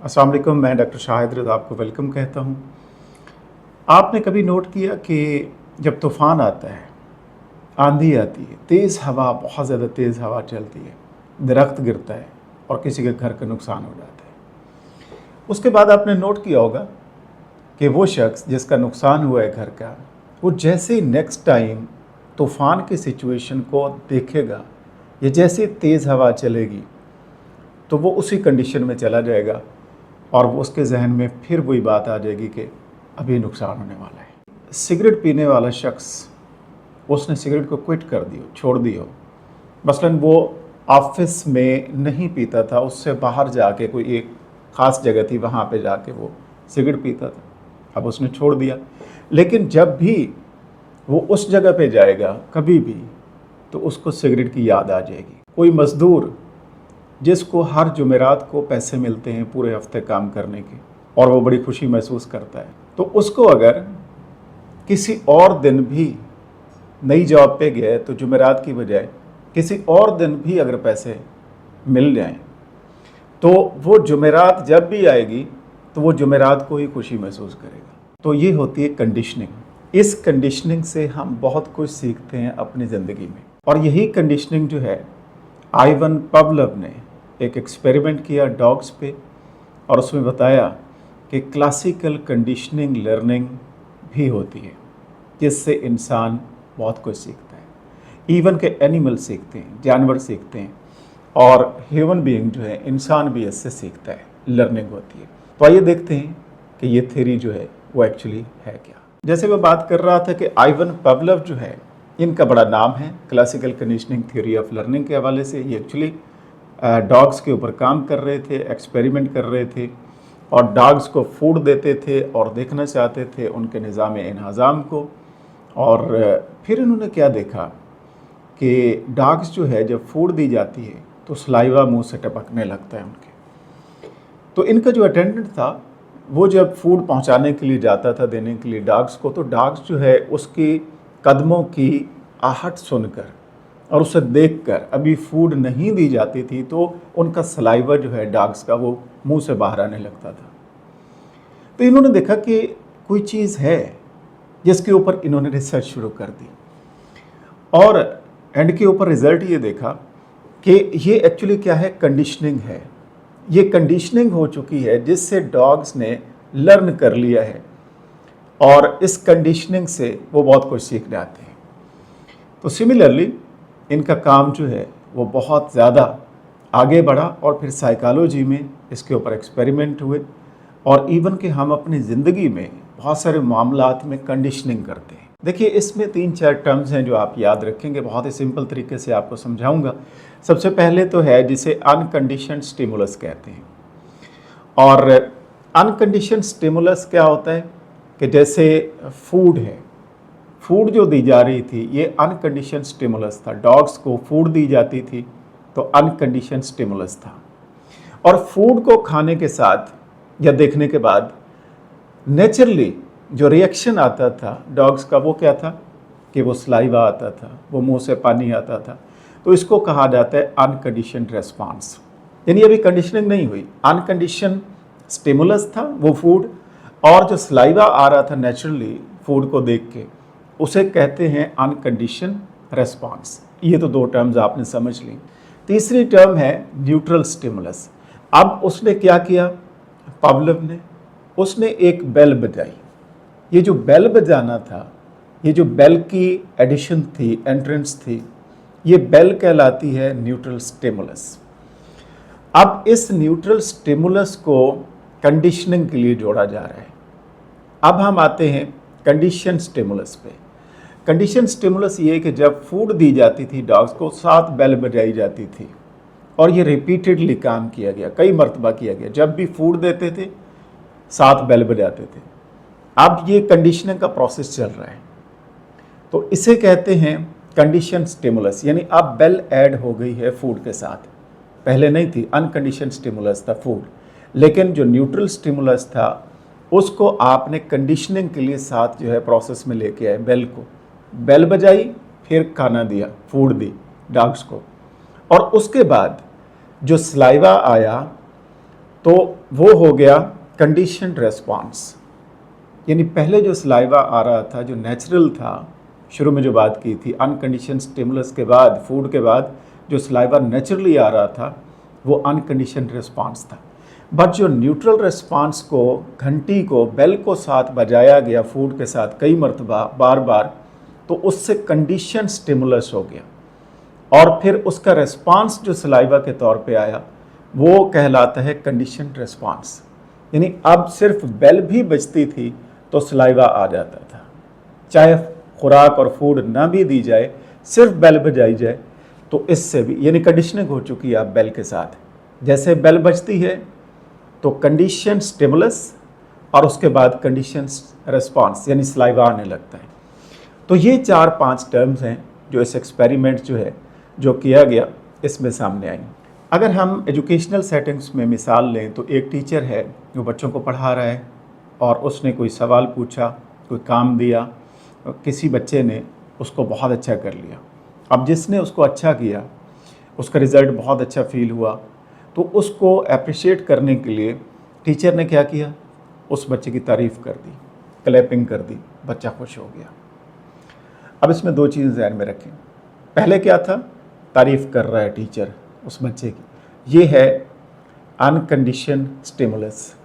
अस्सलाम वालेकुम, मैं डॉक्टर शाहिद रज़ा आपको वेलकम कहता हूँ। आपने कभी नोट किया कि जब तूफ़ान आता है, आंधी आती है, तेज़ हवा, बहुत ज़्यादा तेज़ हवा चलती है, दरख्त गिरता है और किसी के घर का नुकसान हो जाता है। उसके बाद आपने नोट किया होगा कि वो शख्स जिसका नुकसान हुआ है घर का, वो जैसे ही नेक्स्ट टाइम तूफ़ान की सिचुएशन को देखेगा या जैसे तेज़ हवा चलेगी तो वो उसी कंडीशन में चला जाएगा और वो उसके जहन में फिर वही बात आ जाएगी कि अभी नुकसान होने वाला है। सिगरेट पीने वाला शख्स, उसने सिगरेट को क्विट कर दी हो, छोड़ दी हो, मसलन वो ऑफिस में नहीं पीता था, उससे बाहर जाके कोई एक ख़ास जगह थी, वहाँ पे जाके वो सिगरेट पीता था, अब उसने छोड़ दिया। लेकिन जब भी वो उस जगह पे जाएगा कभी भी, तो उसको सिगरेट की याद आ जाएगी। कोई मज़दूर जिसको हर जुमेरात को पैसे मिलते हैं पूरे हफ्ते काम करने के और वो बड़ी खुशी महसूस करता है, तो उसको अगर किसी और दिन भी नई जॉब पे गए तो जुमेरात की बजाय किसी और दिन भी अगर पैसे मिल जाएं तो वो जुमेरात जब भी आएगी तो वो जुमेरात को ही खुशी महसूस करेगा। तो ये होती है कंडीशनिंग। इस कंडीशनिंग से हम बहुत कुछ सीखते हैं अपनी ज़िंदगी में, और यही कंडीशनिंग जो है, आइवन पावलोव ने एक एक्सपेरिमेंट किया डॉग्स पे और उसमें बताया कि क्लासिकल कंडीशनिंग लर्निंग भी होती है जिससे इंसान बहुत कुछ सीखता है। इवन के एनिमल सीखते हैं, जानवर सीखते हैं, और ह्यूमन बीइंग जो है, इंसान भी इससे सीखता है, लर्निंग होती है। तो आइए देखते हैं कि ये थ्योरी जो है वो एक्चुअली है क्या। जैसे मैं बात कर रहा था कि आइवन पावलोव जो है, इनका बड़ा नाम है classical conditioning theory of learning के हवाले से। ये एक्चुअली डॉग्स के ऊपर काम कर रहे थे, एक्सपेरिमेंट कर रहे थे और डॉग्स को फूड देते थे और देखना चाहते थे उनके निज़ाम इन्हज़ाम को। और फिर इन्होंने क्या देखा कि डॉग्स जो है, जब फूड दी जाती है तो सलाइवा मुंह से टपकने लगता है उनके। तो इनका जो अटेंडेंट था, वो जब फूड पहुंचाने के लिए जाता था, देने के लिए डॉग्स को, तो डॉग्स जो है उसकी कदमों की आहट सुनकर और उसे देखकर, अभी फूड नहीं दी जाती थी तो उनका सलाइवा जो है डॉग्स का, वो मुंह से बाहर आने लगता था। तो इन्होंने देखा कि कोई चीज़ है, जिसके ऊपर इन्होंने रिसर्च शुरू कर दी और एंड के ऊपर रिजल्ट ये देखा कि ये एक्चुअली क्या है, कंडीशनिंग है। ये कंडीशनिंग हो चुकी है जिससे डॉग्स ने लर्न कर लिया है और इस कंडीशनिंग से वो बहुत कुछ सीख जाते हैं। तो सिमिलरली इनका काम जो है वो बहुत ज़्यादा आगे बढ़ा और फिर साइकोलॉजी में इसके ऊपर एक्सपेरिमेंट हुए, और इवन कि हम अपनी ज़िंदगी में बहुत सारे मामलात में कंडीशनिंग करते हैं। देखिए, इसमें 3-4 टर्म्स हैं जो आप याद रखेंगे, बहुत ही सिंपल तरीके से आपको समझाऊंगा। सबसे पहले तो है जिसे अनकंडीशनड स्टिमुलस कहते हैं। और अनकंडीशनड स्टिमुलस क्या होता है कि जैसे फूड है, फूड जो दी जा रही थी ये अनकंडीशन स्टिमुलस था। डॉग्स को फूड दी जाती थी तो अनकंडीशन स्टिमुलस था, और फूड को खाने के साथ या देखने के बाद नेचुरली जो रिएक्शन आता था डॉग्स का, वो क्या था कि वो सलाइवा आता था, वो मुंह से पानी आता था। तो इसको कहा जाता है अनकंडीशन रेस्पॉन्स। यानी अभी कंडीशनिंग नहीं हुई, अनकंडीशन स्टिमुलस था वो फूड, और जो सलाइवा आ रहा था नेचुरली फूड को देख के, उसे कहते हैं अनकंडीशन रेस्पॉन्स। ये तो 2 टर्म्स आपने समझ ली। तीसरी टर्म है न्यूट्रल स्टिमुलस। अब उसने क्या किया, पावलोव ने, उसने एक बेल बजाई। ये जो बेल बजाना था, ये जो बेल की एडिशन थी, एंट्रेंस थी, ये बेल कहलाती है न्यूट्रल स्टिमुलस। अब इस न्यूट्रल स्टिमुलस को कंडीशनिंग के लिए जोड़ा जा रहा है। अब हम आते हैं कंडीशन स्टिमुलस पे। कंडीशन स्टिमुलस ये कि जब फूड दी जाती थी डॉग्स को, 7 बेल बजाई जाती थी, और ये रिपीटेडली काम किया गया, कई मरतबा किया गया। जब भी फूड देते थे 7 बेल बजाते थे। अब ये कंडीशनिंग का प्रोसेस चल रहा है, तो इसे कहते हैं कंडीशन स्टिमुलस। यानी अब बेल ऐड हो गई है फूड के साथ, पहले नहीं थी, अनकंडीशन स्टिमुलस था फूड, लेकिन जो न्यूट्रल स्टिमुलस था उसको आपने कंडीशनिंग के लिए साथ जो है प्रोसेस में लेके आए। बेल को, बेल बजाई, फिर खाना दिया, फूड दी डॉग्स को, और उसके बाद जो सलाइवा आया तो वो हो गया कंडीशनड रेस्पॉन्स, यानी पहले जो सलाइवा आ रहा था, जो नेचुरल था, शुरू में जो बात की थी, अनकंडीशन स्टिमुलस के बाद, फूड के बाद जो सलाइवा नेचुरली आ रहा था वो अनकंडीशनड रिस्पांस था। बट जो न्यूट्रल रिस्पांस को, घंटी को, बेल को साथ बजाया गया फूड के साथ कई मरतबा बार बार, तो उससे कंडीशन स्टिमुलस हो गया और फिर उसका रिस्पांस जो सलाइवा के तौर पे आया वो कहलाता है कंडीशनड रिस्पांस। यानी अब सिर्फ बेल भी बजती थी तो सलाइवा आ जाता था, चाहे खुराक और फूड ना भी दी जाए, सिर्फ बेल बजाई जाए तो इससे भी, यानी कंडीशनिंग हो चुकी है अब बेल के साथ। जैसे बेल बजती है तो कंडीशन स्टिमुलस और उसके बाद कंडीशन रिस्पांस यानी सलाइवा आने लगता है। तो ये 4-5 टर्म्स हैं जो इस एक्सपेरिमेंट जो है जो किया गया इसमें सामने आई। अगर हम एजुकेशनल सेटिंग्स में मिसाल लें तो एक टीचर है जो बच्चों को पढ़ा रहा है और उसने कोई सवाल पूछा, कोई काम दिया, किसी बच्चे ने उसको बहुत अच्छा कर लिया। अब जिसने उसको अच्छा किया उसका रिज़ल्ट बहुत अच्छा फील हुआ, तो उसको अप्रिशिएट करने के लिए टीचर ने क्या किया, उस बच्चे की तारीफ़ कर दी, क्लैपिंग कर दी, बच्चा खुश हो गया। अब इसमें 2 चीज़ ध्यान में रखें। पहले क्या था, तारीफ़ कर रहा है टीचर उस बच्चे की, ये है अनकंडीशन स्टिमुलस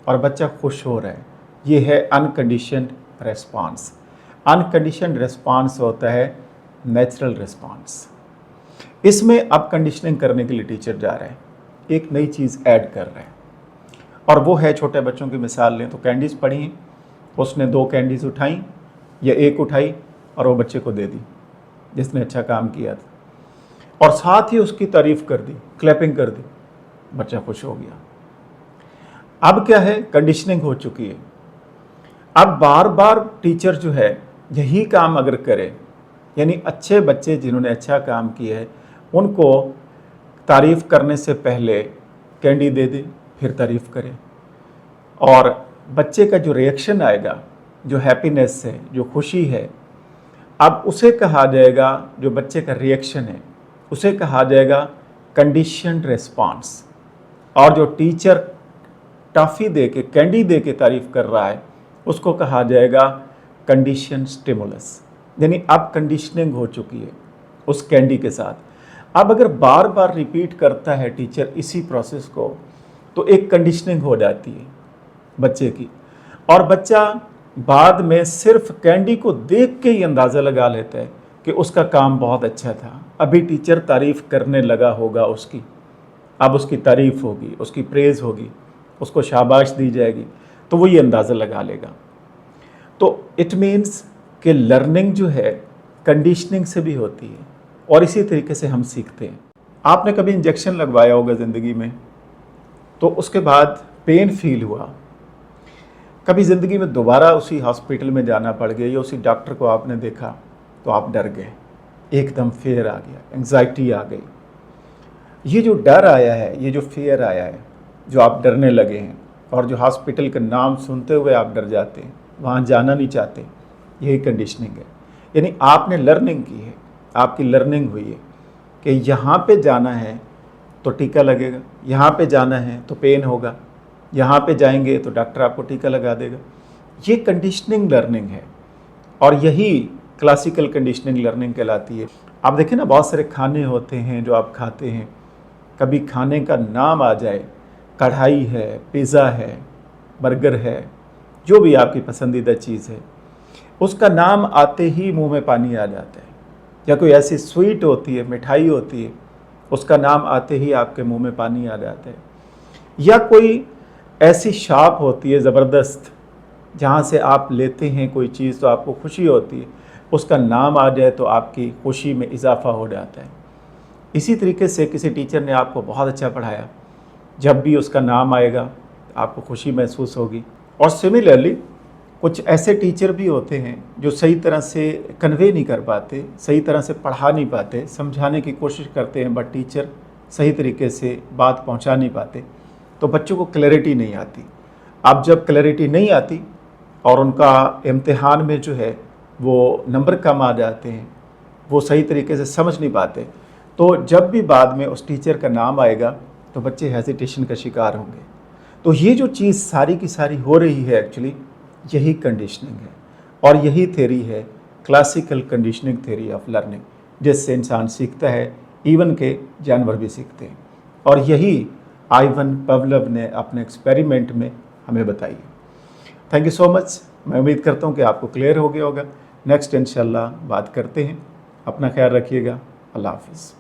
और बच्चा खुश हो रहा है, ये है अनकंडीशनड रेस्पॉन्स। अनकंडीशनड रेस्पॉन्स होता है नेचुरल रेस्पॉन्स। इसमें अब कंडीशनिंग करने के लिए टीचर जा रहा है, एक नई चीज़ ऐड कर रहा है और वो है, छोटे बच्चों की मिसाल लें तो कैंडीज़ पड़ी, उसने 2 कैंडीज़ उठाई या 1 उठाई और वो बच्चे को दे दी जिसने अच्छा काम किया था, और साथ ही उसकी तारीफ़ कर दी, क्लैपिंग कर दी, बच्चा खुश हो गया। अब क्या है, कंडीशनिंग हो चुकी है। अब बार बार टीचर जो है यही काम अगर करे, यानी अच्छे बच्चे जिन्होंने अच्छा काम किया है उनको तारीफ़ करने से पहले कैंडी दे दे, फिर तारीफ़ करे, और बच्चे का जो रिएक्शन आएगा, जो हैप्पीनेस है, जो खुशी है, अब उसे कहा जाएगा, जो बच्चे का रिएक्शन है उसे कहा जाएगा कंडीशनड रेस्पॉन्स। और जो टीचर टॉफ़ी दे के, कैंडी दे के तारीफ़ कर रहा है उसको कहा जाएगा कंडीशन स्टिमुलस। यानी अब कंडीशनिंग हो चुकी है उस कैंडी के साथ। अब अगर बार बार रिपीट करता है टीचर इसी प्रोसेस को तो एक कंडीशनिंग हो जाती है बच्चे की, और बच्चा बाद में सिर्फ कैंडी को देख के ही अंदाज़ा लगा लेता है कि उसका काम बहुत अच्छा था। अभी टीचर तारीफ़ करने लगा होगा उसकी, अब उसकी तारीफ़ होगी, उसकी प्रेज़ होगी, उसको शाबाश दी जाएगी, तो वो ये अंदाज़ा लगा लेगा। तो इट मीन्स कि लर्निंग जो है कंडीशनिंग से भी होती है और इसी तरीके से हम सीखते हैं। आपने कभी इंजेक्शन लगवाया होगा ज़िंदगी में, तो उसके बाद पेन फील हुआ, कभी ज़िंदगी में दोबारा उसी हॉस्पिटल में जाना पड़ गया या उसी डॉक्टर को आपने देखा तो आप डर गए, एकदम फेयर आ गया, एंग्जाइटी आ गई। ये जो डर आया है, ये जो फेयर आया है, जो आप डरने लगे हैं और जो हॉस्पिटल का नाम सुनते हुए आप डर जाते हैं, वहाँ जाना नहीं चाहते, यही कंडीशनिंग है। यानी आपने लर्निंग की है, आपकी लर्निंग हुई है कि यहाँ पे जाना है तो टीका लगेगा, यहाँ पे जाना है तो पेन होगा, यहाँ पे जाएंगे तो डॉक्टर आपको टीका लगा देगा। ये कंडीशनिंग लर्निंग है और यही क्लासिकल कंडीशनिंग लर्निंग कहलाती है। आप देखें ना, बहुत सारे खाने होते हैं जो आप खाते हैं, कभी खाने का नाम आ जाए, कढ़ाई है, पिज़्ज़ा है, बर्गर है, जो भी आपकी पसंदीदा चीज़ है, उसका नाम आते ही मुंह में पानी आ जाता है। या कोई ऐसी स्वीट होती है, मिठाई होती है, उसका नाम आते ही आपके मुंह में पानी आ जाता है। या कोई ऐसी शॉप होती है ज़बरदस्त, जहाँ से आप लेते हैं कोई चीज़ तो आपको खुशी होती है, उसका नाम आ जाए तो आपकी खुशी में इजाफ़ा हो जाता है। इसी तरीके से किसी टीचर ने आपको बहुत अच्छा पढ़ाया, जब भी उसका नाम आएगा आपको खुशी महसूस होगी। और सिमिलरली कुछ ऐसे टीचर भी होते हैं जो सही तरह से कन्वे नहीं कर पाते, सही तरह से पढ़ा नहीं पाते, समझाने की कोशिश करते हैं बट टीचर सही तरीके से बात पहुंचा नहीं पाते, तो बच्चों को क्लैरिटी नहीं आती। अब जब क्लैरिटी नहीं आती और उनका इम्तिहान में जो है वो नंबर कम आ जाते हैं, वो सही तरीके से समझ नहीं पाते, तो जब भी बाद में उस टीचर का नाम आएगा तो बच्चे हेजिटेशन का शिकार होंगे। तो ये जो चीज़ सारी की सारी हो रही है एक्चुअली यही कंडीशनिंग है और यही थ्योरी है classical conditioning theory of learning, जिससे इंसान सीखता है, इवन के जानवर भी सीखते हैं। और यही आइवन पवलव ने अपने एक्सपेरिमेंट में हमें बताई है। Thank you so much. मैं उम्मीद करता हूँ कि आपको क्लियर हो गया होगा। नेक्स्ट इंशाल्लाह बात करते हैं। अपना ख्याल रखिएगा। अल्लाह हाफिज़।